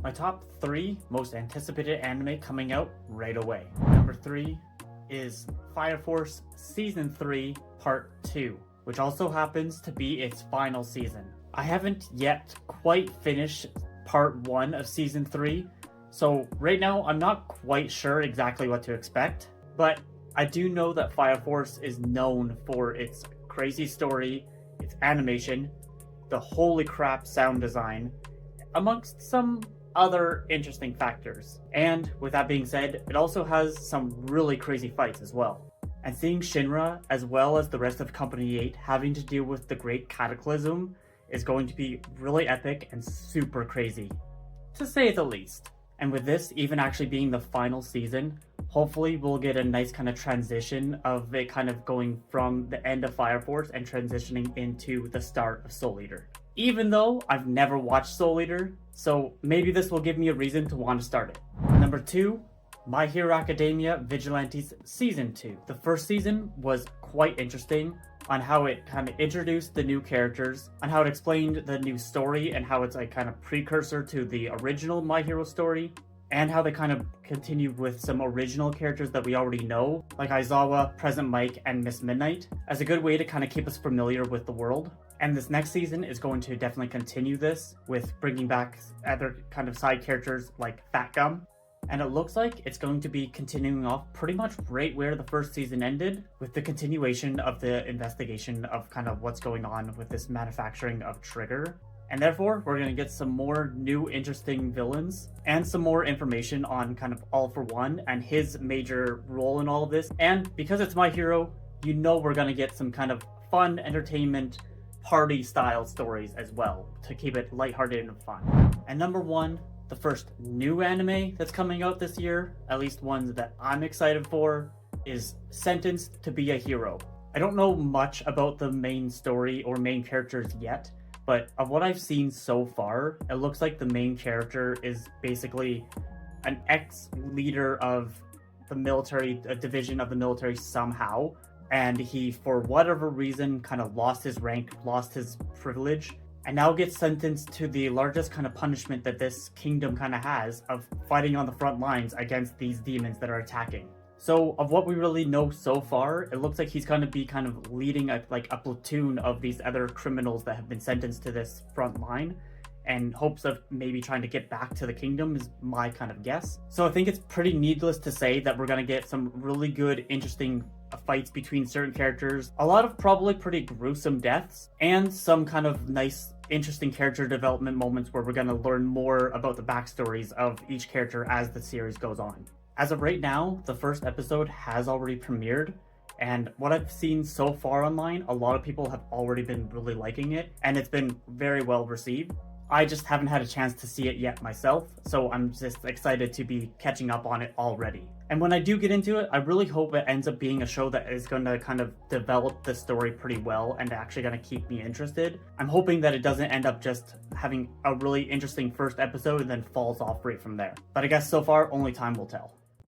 My top 3 most anticipated anime coming out right away. Number 3 is Fire Force Season 3 Part 2, which also happens to be its final season. I haven't yet quite finished Part 1 of Season 3, so right now I'm not quite sure exactly what to expect, but I do know that Fire Force is known for its crazy story, its animation, the holy crap sound design, amongst some other interesting factors. And with that being said, it also has some really crazy fights as well. And seeing Shinra, as well as the rest of Company 8, having to deal with the Great Cataclysm is going to be really epic and super crazy, to say the least. And with this even actually being the final season, hopefully we'll get a nice kind of transition of it kind of going from the end of Fire Force and transitioning into the start of Soul Eater. Even though I've never watched Soul Eater, so maybe this will give me a reason to want to start it. Number 2, My Hero Academia Vigilantes Season 2. The first season was quite interesting on how it kind of introduced the new characters, on how it explained the new story and how it's a kind of precursor to the original My Hero story, and how they kind of continued with some original characters that we already know, like Aizawa, Present Mike, and Miss Midnight, as a good way to kind of keep us familiar with the world. And this next season is going to definitely continue this, with bringing back other kind of side characters like Fat Gum. And it looks like it's going to be continuing off pretty much right where the first season ended, with the continuation of the investigation of kind of what's going on with this manufacturing of Trigger. And therefore, we're going to get some more new interesting villains and some more information on kind of All For One and his major role in all of this. And because it's My Hero, you know we're going to get some kind of fun entertainment party style stories as well to keep it lighthearted and fun. And number 1, the first new anime that's coming out this year, at least ones that I'm excited for, is Sentenced to Be a Hero. I don't know much about the main story or main characters yet, but of what I've seen so far, it looks like the main character is basically an ex-leader of the military, a division of the military somehow, and he, for whatever reason, kind of lost his rank, lost his privilege, and now gets sentenced to the largest kind of punishment that this kingdom kind of has, of fighting on the front lines against these demons that are attacking. So of what we really know so far, it looks like he's going to be kind of leading a platoon of these other criminals that have been sentenced to this front line, and hopes of maybe trying to get back to the kingdom is my kind of guess. So I think it's pretty needless to say that we're going to get some really good, interesting fights between certain characters, a lot of probably pretty gruesome deaths, and some kind of nice, interesting character development moments where we're going to learn more about the backstories of each character as the series goes on. As of right now, the first episode has already premiered, and what I've seen so far online, a lot of people have already been really liking it, and it's been very well received. I just haven't had a chance to see it yet myself, so I'm just excited to be catching up on it already. And when I do get into it, I really hope it ends up being a show that is going to kind of develop the story pretty well and actually going to keep me interested. I'm hoping that it doesn't end up just having a really interesting first episode and then falls off right from there. But I guess so far, only time will tell.